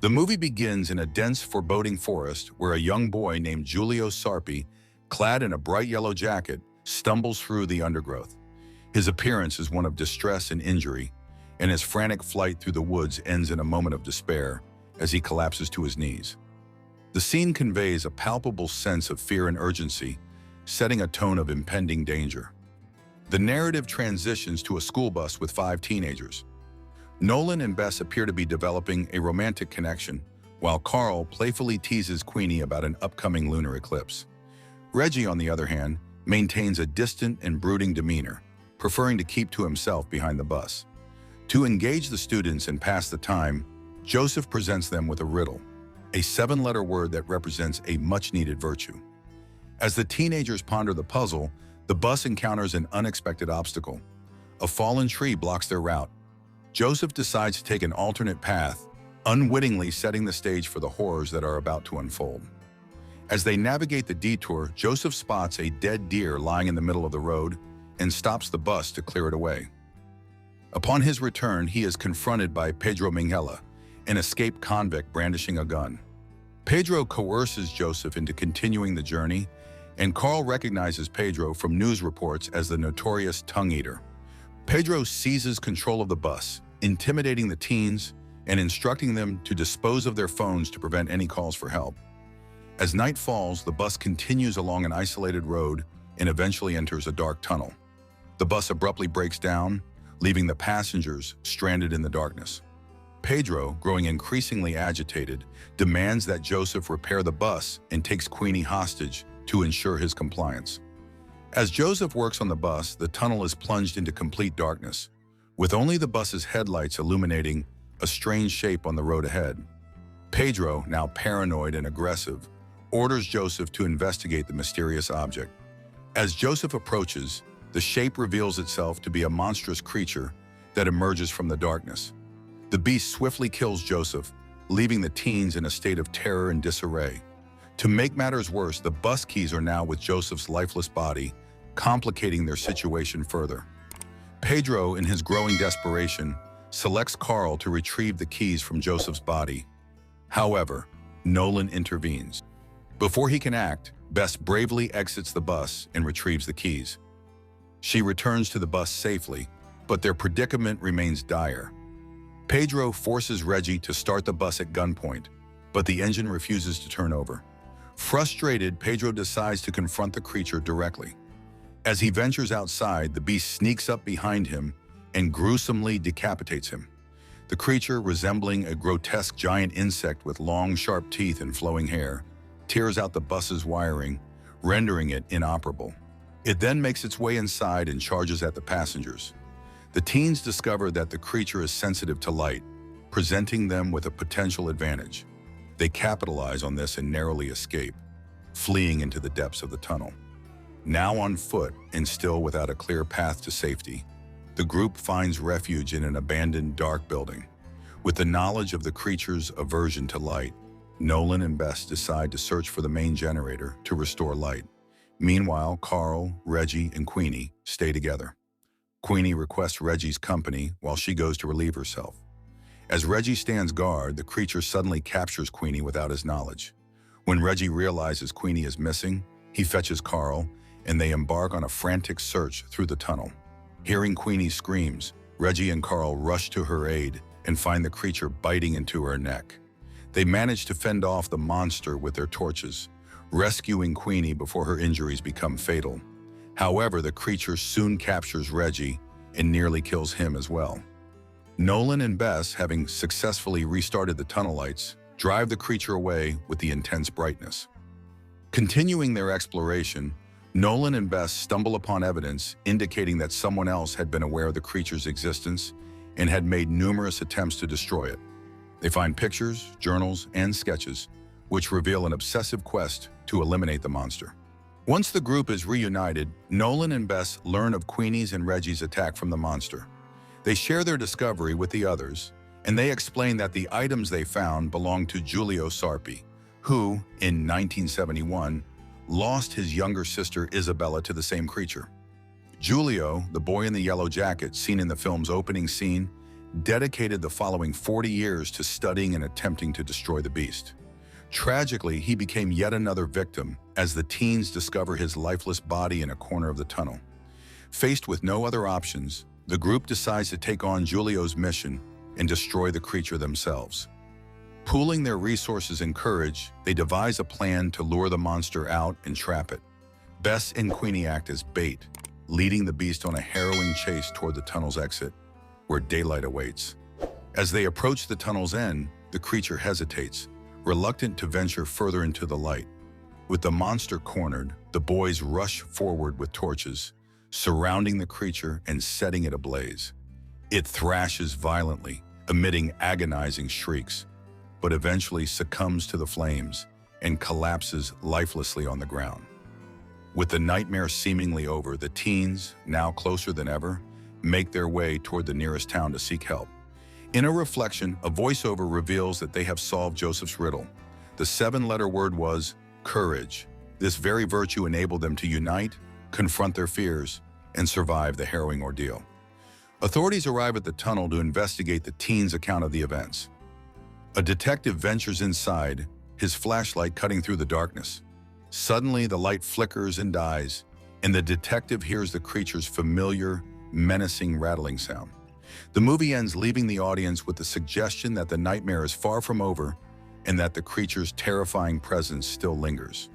The movie begins in a dense, foreboding forest where a young boy named Giulio Sarpi, clad in a bright yellow jacket, stumbles through the undergrowth. His appearance is one of distress and injury, and his frantic flight through the woods ends in a moment of despair as he collapses to his knees. The scene conveys a palpable sense of fear and urgency, setting a tone of impending danger. The narrative transitions to a school bus with 5 teenagers. Nolan and Bess appear to be developing a romantic connection, while Carl playfully teases Queenie about an upcoming lunar eclipse. Reggie, on the other hand, maintains a distant and brooding demeanor, preferring to keep to himself behind the bus. To engage the students and pass the time, Joseph presents them with a riddle, a 7-letter word that represents a much-needed virtue. As the teenagers ponder the puzzle, the bus encounters an unexpected obstacle. A fallen tree blocks their route. Joseph decides to take an alternate path, unwittingly setting the stage for the horrors that are about to unfold. As they navigate the detour, Joseph spots a dead deer lying in the middle of the road and stops the bus to clear it away. Upon his return, he is confronted by Pedro Minghella, an escaped convict brandishing a gun. Pedro coerces Joseph into continuing the journey, and Carl recognizes Pedro from news reports as the notorious tongue eater. Pedro seizes control of the bus, intimidating the teens and instructing them to dispose of their phones to prevent any calls for help. As night falls, the bus continues along an isolated road and eventually enters a dark tunnel. The bus abruptly breaks down, leaving the passengers stranded in the darkness. Pedro, growing increasingly agitated, demands that Joseph repair the bus and takes Queenie hostage to ensure his compliance. As Joseph works on the bus, the tunnel is plunged into complete darkness, with only the bus's headlights illuminating a strange shape on the road ahead. Pedro, now paranoid and aggressive, orders Joseph to investigate the mysterious object. As Joseph approaches, the shape reveals itself to be a monstrous creature that emerges from the darkness. The beast swiftly kills Joseph, leaving the teens in a state of terror and disarray. To make matters worse, the bus keys are now with Joseph's lifeless body, complicating their situation further. Pedro, in his growing desperation, selects Carl to retrieve the keys from Joseph's body. However, Nolan intervenes. Before he can act, Bess bravely exits the bus and retrieves the keys. She returns to the bus safely, but their predicament remains dire. Pedro forces Reggie to start the bus at gunpoint, but the engine refuses to turn over. Frustrated, Pedro decides to confront the creature directly. As he ventures outside, the beast sneaks up behind him and gruesomely decapitates him. The creature, resembling a grotesque giant insect with long, sharp teeth and flowing hair, tears out the bus's wiring, rendering it inoperable. It then makes its way inside and charges at the passengers. The teens discover that the creature is sensitive to light, presenting them with a potential advantage. They capitalize on this and narrowly escape, fleeing into the depths of the tunnel. Now on foot and still without a clear path to safety, the group finds refuge in an abandoned dark building. With the knowledge of the creature's aversion to light, Nolan and Bess decide to search for the main generator to restore light. Meanwhile, Carl, Reggie, and Queenie stay together. Queenie requests Reggie's company while she goes to relieve herself. As Reggie stands guard, the creature suddenly captures Queenie without his knowledge. When Reggie realizes Queenie is missing, he fetches Carl, and they embark on a frantic search through the tunnel. Hearing Queenie's screams, Reggie and Carl rush to her aid and find the creature biting into her neck. They manage to fend off the monster with their torches, rescuing Queenie before her injuries become fatal. However, the creature soon captures Reggie and nearly kills him as well. Nolan and Bess, having successfully restarted the tunnel lights, drive the creature away with the intense brightness. Continuing their exploration, Nolan and Bess stumble upon evidence indicating that someone else had been aware of the creature's existence and had made numerous attempts to destroy it. They find pictures, journals, and sketches, which reveal an obsessive quest to eliminate the monster. Once the group is reunited, Nolan and Bess learn of Queenie's and Reggie's attack from the monster. They share their discovery with the others, and they explain that the items they found belonged to Giulio Sarpi, who, in 1971, lost his younger sister Isabella to the same creature. Giulio, the boy in the yellow jacket seen in the film's opening scene, dedicated the following 40 years to studying and attempting to destroy the beast. Tragically, he became yet another victim as the teens discover his lifeless body in a corner of the tunnel. Faced with no other options, the group decides to take on Julio's mission and destroy the creature themselves. Pooling their resources and courage, they devise a plan to lure the monster out and trap it. Bess and Queenie act as bait, leading the beast on a harrowing chase toward the tunnel's exit, where daylight awaits. As they approach the tunnel's end, the creature hesitates, reluctant to venture further into the light. With the monster cornered, the boys rush forward with torches, surrounding the creature and setting it ablaze. It thrashes violently, emitting agonizing shrieks, but eventually succumbs to the flames and collapses lifelessly on the ground. With the nightmare seemingly over, the teens, now closer than ever, make their way toward the nearest town to seek help. In a reflection, a voiceover reveals that they have solved Joseph's riddle. The 7-letter word was courage. This very virtue enabled them to unite, confront their fears, and survive the harrowing ordeal. Authorities arrive at the tunnel to investigate the teens' account of the events. A detective ventures inside, his flashlight cutting through the darkness. Suddenly, the light flickers and dies, and the detective hears the creature's familiar, menacing rattling sound. The movie ends leaving the audience with the suggestion that the nightmare is far from over and that the creature's terrifying presence still lingers.